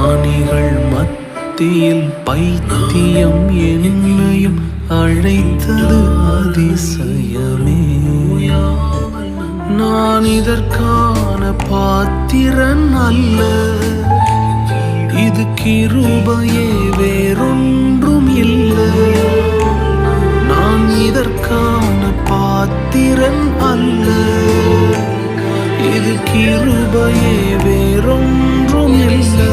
ஞானிகள் மத்தியில் பைத்தியம் என்னையும் அழைத்தது அதிசயமே. நான் இதற்கான பாத்திரன் அல்ல, இது கிருபையே வேறொன்றும் இல்லை. நான் இதற்கான பாத்திரன் அல்ல, இது கிருபையே வேறொன்றும் இல்லை.